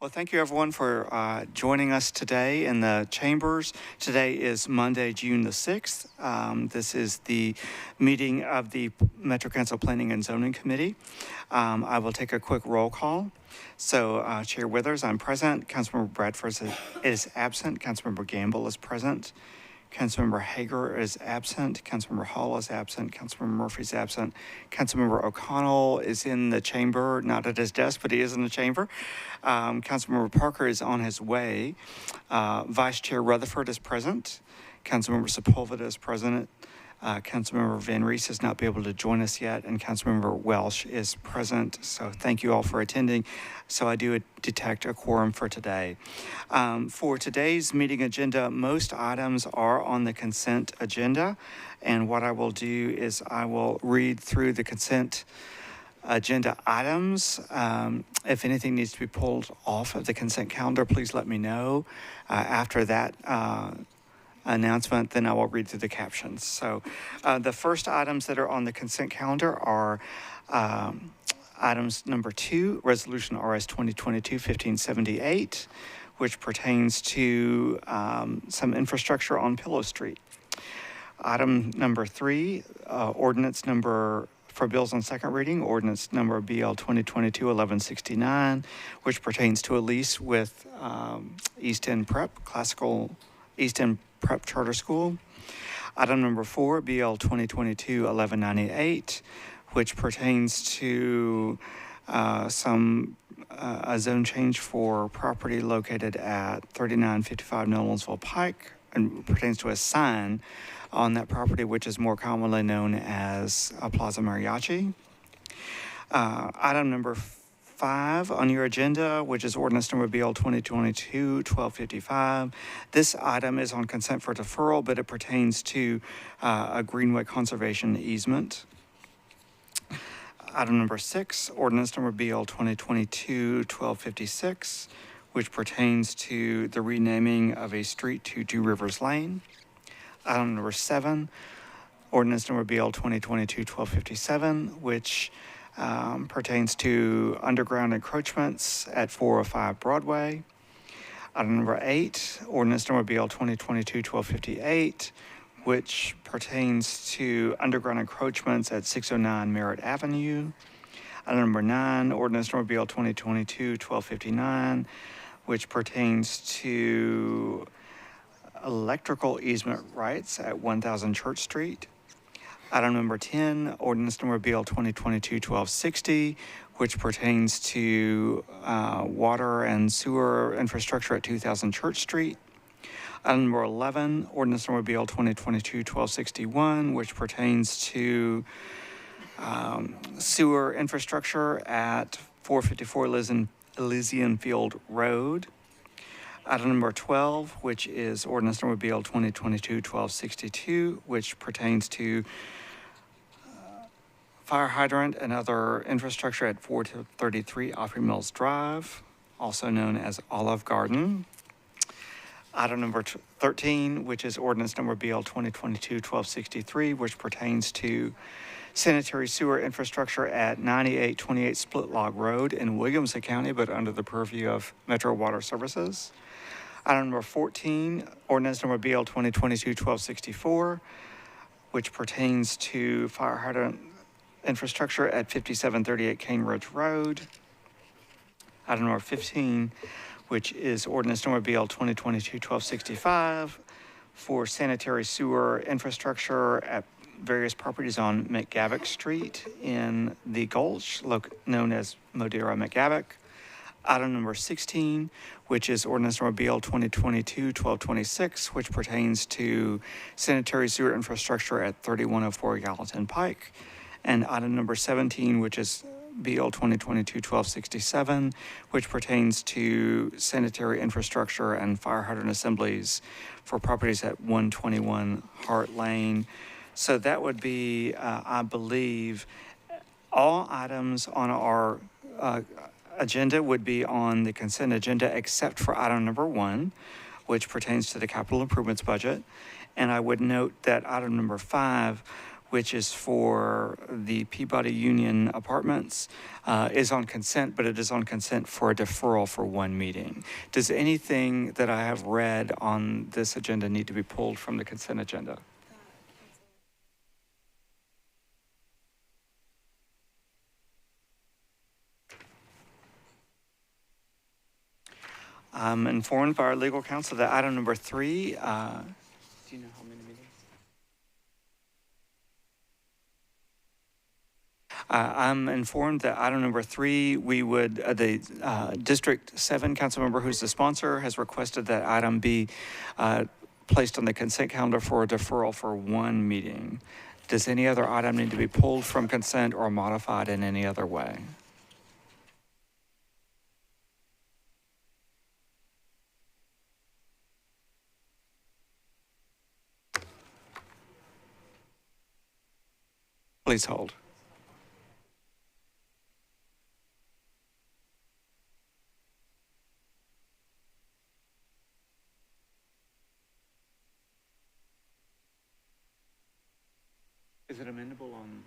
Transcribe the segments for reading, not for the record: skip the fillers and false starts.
Well, thank you everyone for joining us today in the chambers. Today is Monday, June the 6th. This is the meeting of the Metro Council Planning and Zoning Committee. I will take a quick roll call. So Chair Withers, I'm present. Councilmember Bradford is absent. Councilmember Gamble is present. Councilmember Hager is absent. Councilmember Hall is absent. Councilmember Murphy is absent. Councilmember O'Connell is in the chamber, not at his desk, but he is in the chamber. Councilmember Parker is on his way. Vice Chair Rutherford is present. Councilmember Sepulveda is present. Councilmember Van Rees has not been able to join us yet, and Councilmember Welsh is present. So thank you all for attending. So I do detect a quorum for today. For today's meeting agenda, most items are on the consent agenda. And what I will do is I will read through the consent agenda items. If anything needs to be pulled off of the consent calendar, please let me know. After that announcement, then I will read through the captions. So the first items that are on the consent calendar are items number 2, Resolution RS 2022-1578, which pertains to some infrastructure on Pillow Street. Item number 3, ordinance number for bills on second reading, ordinance number BL 2022-1169, which pertains to a lease with East End Prep, Classical East End Prep Charter School. Item number 4, BL 2022-1198, which pertains to a zone change for property located at 3955 Nolensville Pike, and pertains to a sign on that property, which is more commonly known as Plaza Mariachi. Item number 5 on your agenda, which is ordinance number BL 2022-1255. This item is on consent for deferral, but it pertains to a greenway conservation easement. Item number 6, ordinance number BL 2022-1256, which pertains to the renaming of a street to Two Rivers Lane. Item number 7, ordinance number BL 2022-1257, which pertains to underground encroachments at 405 Broadway. Item number 8, ordinance number BL 2022-1258, which pertains to underground encroachments at 609 Merritt Avenue. Item number 9, ordinance number BL 2022-1259, which pertains to electrical easement rights at 1000 Church Street. Item number 10, ordinance number BL 2022-1260, which pertains to water and sewer infrastructure at 2000 Church Street. Item number 11, ordinance number BL 2022-1261, which pertains to sewer infrastructure at 454 Elysian Field Road. Item number 12, which is ordinance number BL 2022-1262, which pertains to fire hydrant and other infrastructure at 433 Opry Mills Drive, also known as Olive Garden. Item number 13, which is ordinance number BL 2022-1263, which pertains to sanitary sewer infrastructure at 9828 Split Log Road in Williamson County, but under the purview of Metro Water Services. Item number 14, ordinance number BL 2022-1264, which pertains to fire hydrant infrastructure at 5738 Cane Ridge Road. Item number 15, which is ordinance number BL 2022-1265 for sanitary sewer infrastructure at various properties on McGavick Street in the Gulch, known as Modera McGavick. Item number 16, which is ordinance number BL 2022-1226, which pertains to sanitary sewer infrastructure at 3104 Gallatin Pike. And item number 17, which is BL 2022-1267, which pertains to sanitary infrastructure and fire hydrant assemblies for properties at 121 Hart Lane. So that would be, I believe, all items on our agenda would be on the consent agenda except for item number 1, which pertains to the capital improvements budget. And I would note that item number 5 which is for the Peabody Union Apartments, is on consent, but it is on consent for a deferral for one meeting. Does anything that I have read on this agenda need to be pulled from the consent agenda? I'm informed by our legal counsel that item number 3, do you know how many meetings? I'm informed that item number 3, we would, the District 7 council member who's the sponsor has requested that item be placed on the consent calendar for a deferral for one meeting. Does any other item need to be pulled from consent or modified in any other way? Please hold. Is it amendable on,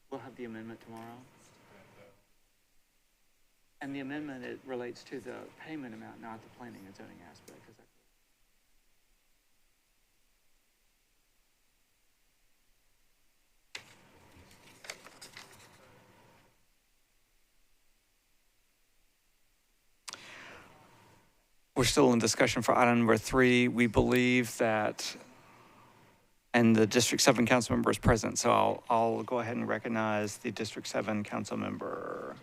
we'll have the amendment tomorrow? And the amendment, it relates to the payment amount, not the planning and zoning aspect. Is that correct? We're still in discussion for item number 3. We believe that, and the District 7 council member is present, so I'll go ahead and recognize the District 7 council member.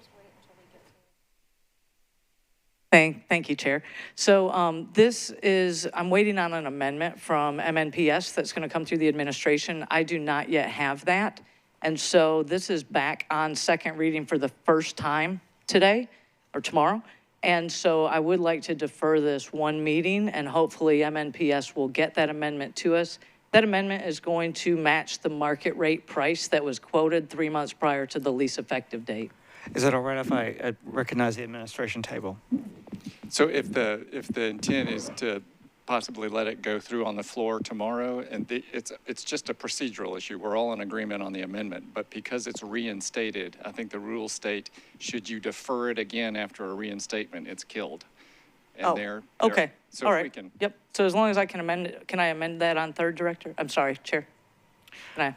Thank you, Chair. So this is, I'm waiting on an amendment from MNPS that's going to come through the administration. I do not yet have that. And so this is back on second reading for the first time today or tomorrow. And so I would like to defer this one meeting, and hopefully MNPS will get that amendment to us. That amendment is going to match the market rate price that was quoted 3 months prior to the lease effective date. Is it all right if I recognize the administration table? So if the intent is to possibly let it go through on the floor tomorrow, and it's just a procedural issue. We're all in agreement on the amendment, but because it's reinstated, I think the rules state, should you defer it again after a reinstatement, it's killed. And okay. So all if right. we can. Yep. So as long as I can amend it, can I amend that on third, Director? I'm sorry, Chair. Can I?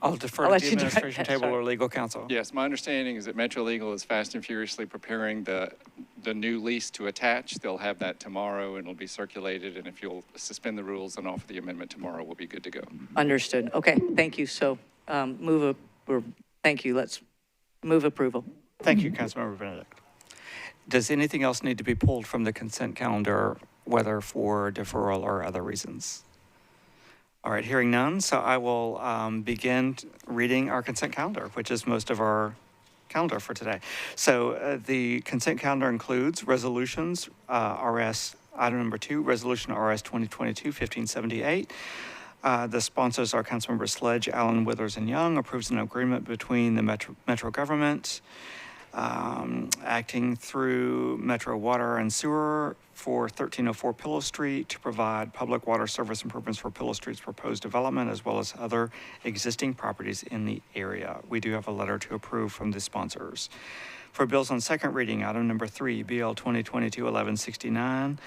I'll defer to the administration table or legal counsel. Yes, my understanding is that Metro Legal is fast and furiously preparing the new lease to attach. They'll have that tomorrow, and it'll be circulated. And if you'll suspend the rules and offer the amendment tomorrow, we'll be good to go. Understood. Okay. Thank you. So thank you. Let's move approval. Thank you, Councilmember Benedict. Does anything else need to be pulled from the consent calendar, whether for deferral or other reasons? All right, hearing none, so I will begin reading our consent calendar, which is most of our calendar for today. So the consent calendar includes resolutions, RS, item number 2, resolution RS 2022-1578. The sponsors are Councilmember Sledge, Allen, Withers, and Young, approves an agreement between the Metro government, acting through Metro Water and Sewer for 1304 Pillow Street to provide public water service improvements for Pillow Street's proposed development, as well as other existing properties in the area. We do have a letter to approve from the sponsors. For bills on second reading, item number 3, BL 2022-1169.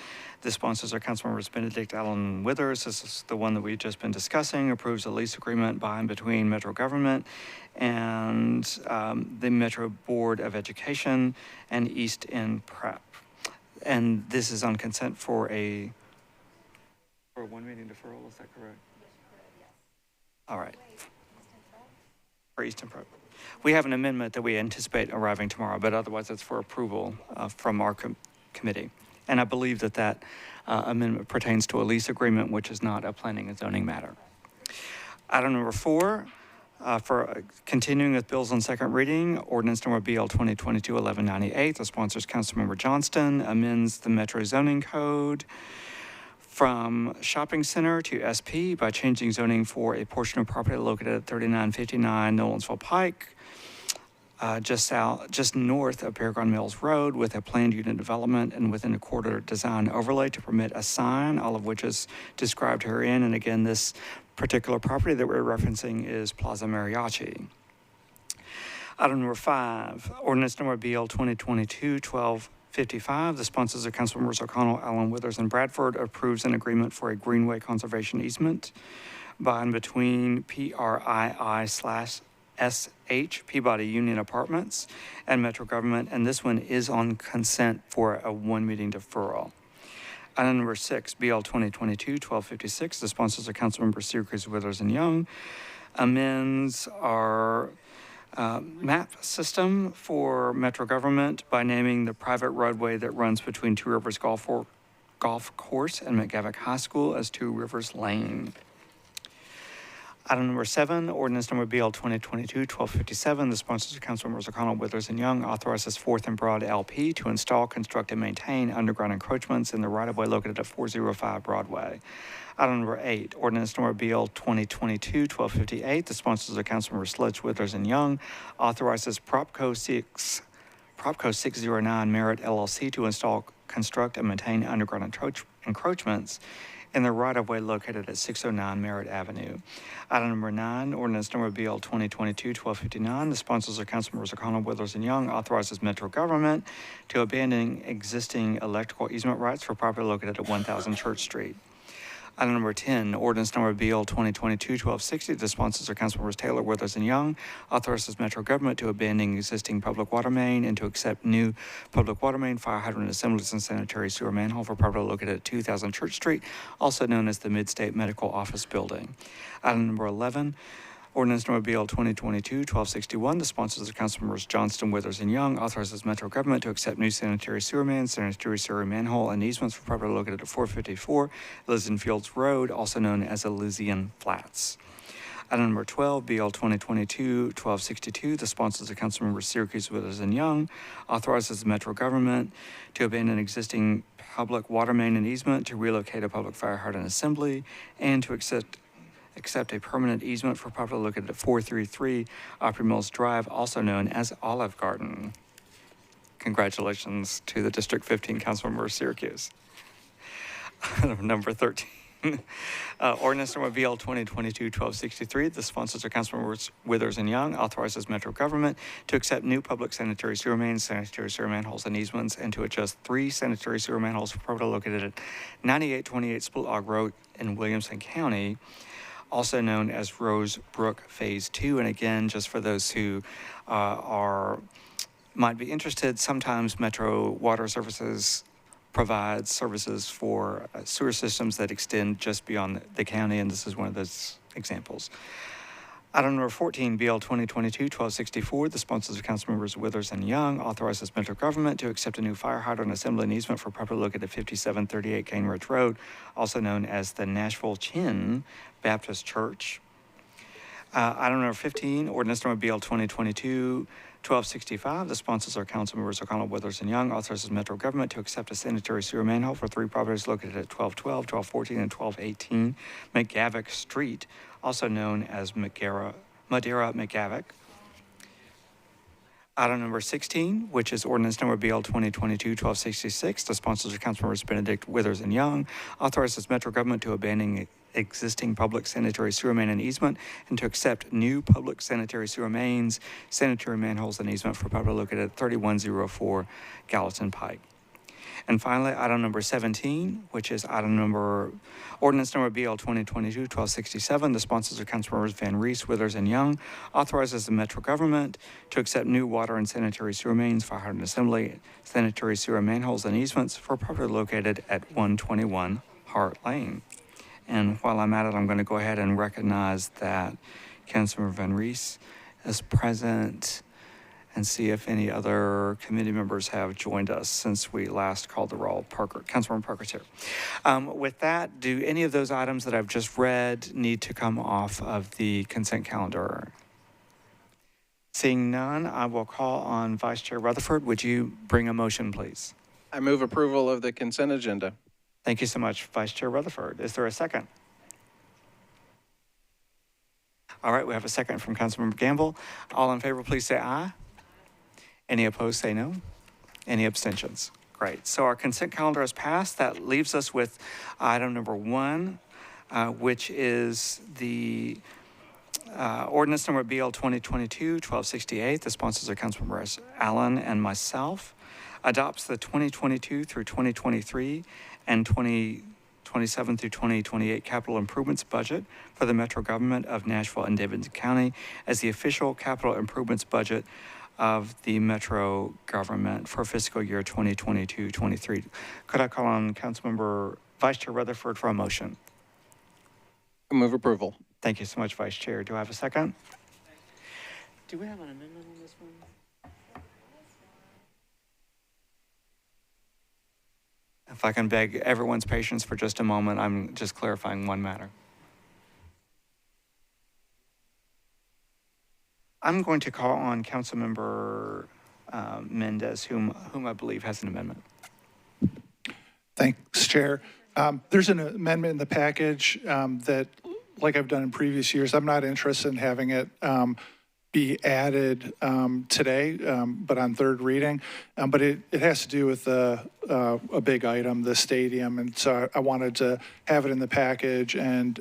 The sponsors are Councilmembers Benedict, Allen, Withers. This is the one that we've just been discussing. Approves a lease agreement by and between Metro government and the Metro Board of Education and East End Prep. And this is on consent for a one meeting deferral, is that correct? Yes. All right. For East End Prep. We have an amendment that we anticipate arriving tomorrow, but otherwise it's for approval from our committee. And I believe that amendment pertains to a lease agreement, which is not a planning and zoning matter. Item number 4, for continuing with bills on second reading, ordinance number BL 2022-1198. The sponsors, Councilmember Johnston, amends the Metro zoning code from shopping center to SP by changing zoning for a portion of property located at 3959 Nolensville Pike. just north of Paragon Mills Road with a planned unit development and within a corridor design overlay to permit a sign, all of which is described herein. And again, this particular property that we're referencing is Plaza Mariachi. Item number 5, ordinance number BL 2022-1255. The sponsors are Councilmembers O'Connell, Allen, Withers, and Bradford approves an agreement for a greenway conservation easement by and between PRII/SH, Peabody Union Apartments, and Metro Government, and this one is on consent for a one-meeting deferral. Item number 6, BL 2022-1256. The sponsors are Councilmembers Syracuse, Withers, and Young. Amends our map system for Metro Government by naming the private roadway that runs between Two Rivers Golf Course and McGavock High School as Two Rivers Lane. Item number 7, ordinance number BL 2022-1257. The sponsors are Councilmembers O'Connell, Withers, and Young authorizes Fourth and Broad LP to install, construct, and maintain underground encroachments in the right-of-way located at 405 Broadway. Item number 8, ordinance number BL 2022-1258. The sponsors are Councilmembers Sludge, Withers, and Young authorizes Propco 609 Merit LLC to install, construct, and maintain underground encroachments in the right-of-way located at 609 Merritt Avenue. Item number 9, ordinance number BL 2022-1259. The sponsors are Councilmembers O'Connell, Withers, and Young authorizes Metro Government to abandon existing electrical easement rights for property located at 1000 Church Street. Item number 10, ordinance number BL 2022-1260. The sponsors are Councilmembers Taylor, Withers, and Young authorizes Metro Government to abandon existing public water main and to accept new public water main, fire hydrant assemblies, and sanitary sewer manhole for property located at 2000 Church Street, also known as the Mid-State Medical Office Building. Item number 11, ordinance number BL 2022-1261. The sponsors are Councilmembers Johnston, Withers, and Young authorizes Metro Government to accept new sanitary sewer main, sanitary sewer manhole, and easements for property located at 454 Elysian Fields Road, also known as Elysian Flats. Item number 12, BL 2022-1262. The sponsors are Councilmembers Syracuse, Withers, and Young authorizes the Metro Government to abandon existing public water main and easement, to relocate a public fire hydrant assembly, and to accept a permanent easement for property located at 433 Opry Mills Drive, also known as Olive Garden. Congratulations to the District 15 Councilmember of Syracuse. Number 13, ordinance number BL 2022-1263. The sponsors are Councilmembers Withers and Young authorizes Metro Government to accept new public sanitary sewer mains, sanitary sewer manholes, and easements, and to adjust 3 sanitary sewer manholes for property located at 9828 Split-Log Road in Williamson County, also known as Rose Brook Phase 2. And again, just for those who might be interested, sometimes Metro Water Services provides services for sewer systems that extend just beyond the county, and this is one of those examples. Item number 14, BL 2022-1264. The sponsors of Councilmembers Withers and Young authorizes Metro Government to accept a new fire hydrant assembly and easement for property located at 5738 Cane Ridge Road, also known as the Nashville Chin Baptist Church. Item number 15, ordinance number BL 2022-1265. The sponsors are Councilmembers O'Connell, Withers, and Young authorizes Metro Government to accept a sanitary sewer manhole for 3 properties located at 1212, 1214, and 1218 McGavock Street, also known as Madeira McGavock. Item number 16, which is ordinance number BL 2022-1266. The sponsors are Councilmembers Benedict, Withers, and Young authorizes Metro Government to abandon existing public sanitary sewer main and easement and to accept new public sanitary sewer mains, sanitary manholes, and easement for property located at 3104 Gallatin Pike. And finally, item number 17, which is ordinance number BL 2022-1267. The sponsors are Councilmembers Van Reese, Withers, and Young authorizes the Metro Government to accept new water and sanitary sewer mains, fire hydrant assembly, sanitary sewer manholes, and easements for property located at 121 Hart Lane. And while I'm at it, I'm going to go ahead and recognize that Councilmember Van Reese is present and see if any other committee members have joined us since we last called the roll. Councilmember Parker's here. With that, do any of those items that I've just read need to come off of the consent calendar? Seeing none, I will call on Vice Chair Rutherford. Would you bring a motion, please? I move approval of the consent agenda. Thank you so much, Vice Chair Rutherford. Is there a second? All right, we have a second from Councilmember Gamble. All in favor, please say aye. Any opposed, say no. Any abstentions? Great. So our consent calendar is passed. That leaves us with item number 1, which is the ordinance number BL 2022-1268. The sponsors are Councilmembers Allen and myself. Adopts the 2022 through 2023 and 2027 through 2028 capital improvements budget for the Metro government of Nashville and Davidson County as the official capital improvements budget of the Metro government for fiscal year 2022-23. Could I call on Councilmember Vice Chair Rutherford for a motion? Move approval. Thank you so much, Vice Chair. Do I have a second? Do we have an amendment on this one? If I can beg everyone's patience for just a moment, I'm just clarifying one matter. I'm going to call on Councilmember Mendez, whom I believe has an amendment. Thanks, Chair. There's an amendment in the package that, like I've done in previous years, I'm not interested in having it be added today, but on third reading. But it has to do with a big item, the stadium. And so I wanted to have it in the package, and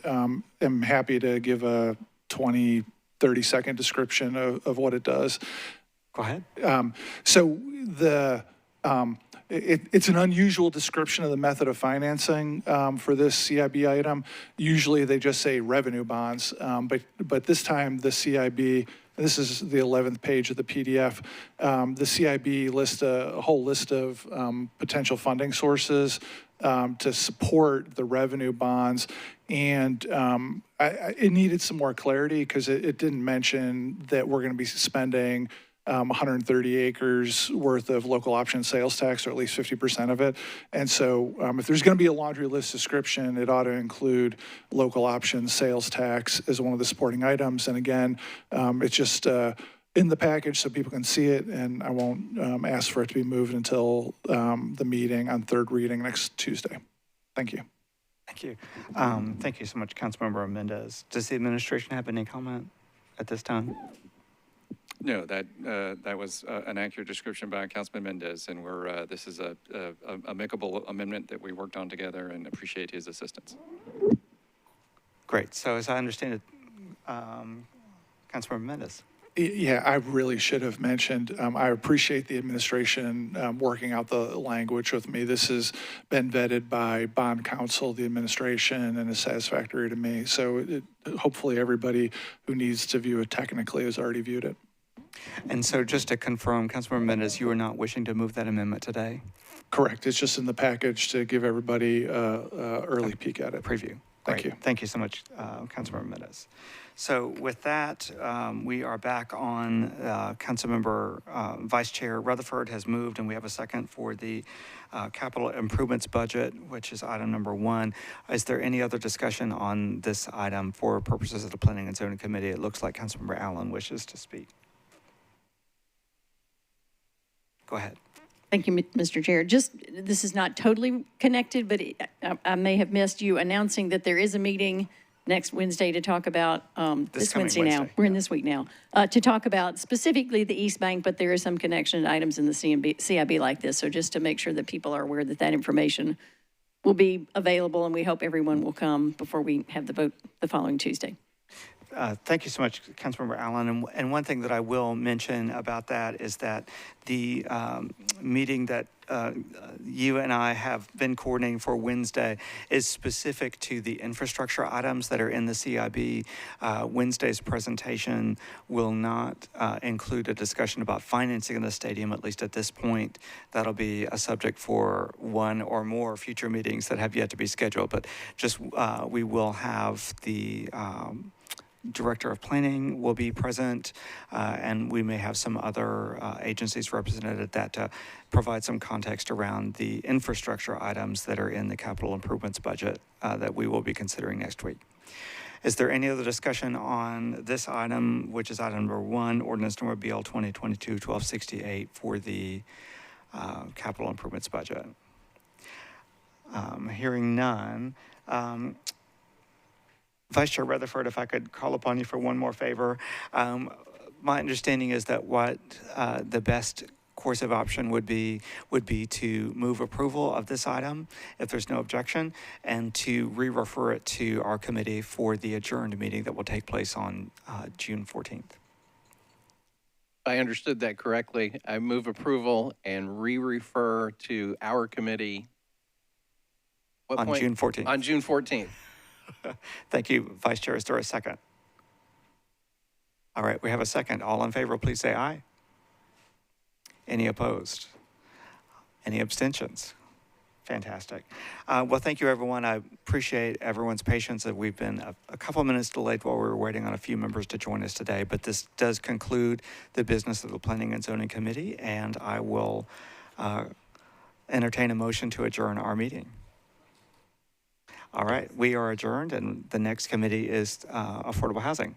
am happy to give a 20, 30-second description of what it does. Go ahead. So it's an unusual description of the method of financing for this CIB item. Usually they just say revenue bonds, but this time the CIB, this is the 11th page of the PDF, the CIB lists a whole list of potential funding sources to support the revenue bonds. And it needed some more clarity because it didn't mention that we're going to be spending 130 acres worth of local option sales tax, or at least 50% of it. And so if there's going to be a laundry list description, it ought to include local option sales tax as one of the supporting items. And again, it's just in the package so people can see it, and I won't ask for it to be moved until the meeting on third reading next Tuesday. Thank you. Thank you. Thank you so much, Councilmember Mendez. Does the administration have any comment at this time? No, that was an accurate description by Councilman Mendez, and this is a amicable amendment that we worked on together, and appreciate his assistance. Great. So as I understand it, Councilmember Mendez. Yeah, I really should have mentioned, I appreciate the administration working out the language with me. This has been vetted by bond counsel, the administration, and is satisfactory to me. So hopefully everybody who needs to view it technically has already viewed it. And so just to confirm, Councilmember Mendez, you are not wishing to move that amendment today? Correct. It's just in the package to give everybody an early peek at it. Preview. Thank you. Thank you so much, Councilmember Mendez. So with that, we are back on Councilmember Vice Chair Rutherford has moved, and we have a second for the capital improvements budget, which is item number 1. Is there any other discussion on this item for purposes of the Planning and Zoning Committee? It looks like Councilmember Allen wishes to speak. Go ahead. Thank you, Mr. Chair. This is not totally connected, but I may have missed you announcing that there is a meeting next Wednesday to talk about, this Wednesday now. We're in this week now. To talk about specifically the East Bank, but there is some connection items in the CIB like this. So just to make sure that people are aware that that information will be available, and we hope everyone will come before we have the vote the following Tuesday. Thank you so much, Councilmember Allen. And one thing that I will mention about that is that the meeting that you and I have been coordinating for Wednesday is specific to the infrastructure items that are in the CIB. Wednesday's presentation will not include a discussion about financing of the stadium, at least at this point. That'll be a subject for one or more future meetings that have yet to be scheduled. But just we will have the Director of Planning will be present, and we may have some other agencies represented at that to provide some context around the infrastructure items that are in the capital improvements budget that we will be considering next week. Is there any other discussion on this item, which is item number 1, ordinance number BL 2022-1268 for the capital improvements budget? Hearing none. Vice Chair Rutherford, if I could call upon you for one more favor. My understanding is that what the best course of option would be to move approval of this item, if there's no objection, and to re-refer it to our committee for the adjourned meeting that will take place on June 14th. I understood that correctly. I move approval and re-refer to our committee. What On point? June 14th. On June 14th. Thank you, Vice Chair. Is there a second? All right, we have a second. All in favor, please say aye. Any opposed? Any abstentions? Fantastic. Well, thank you, everyone. I appreciate everyone's patience that we've been a couple of minutes delayed while we were waiting on a few members to join us today, but this does conclude the business of the Planning and Zoning Committee, and I will entertain a motion to adjourn our meeting. All right, we are adjourned, and the next committee is Affordable Housing.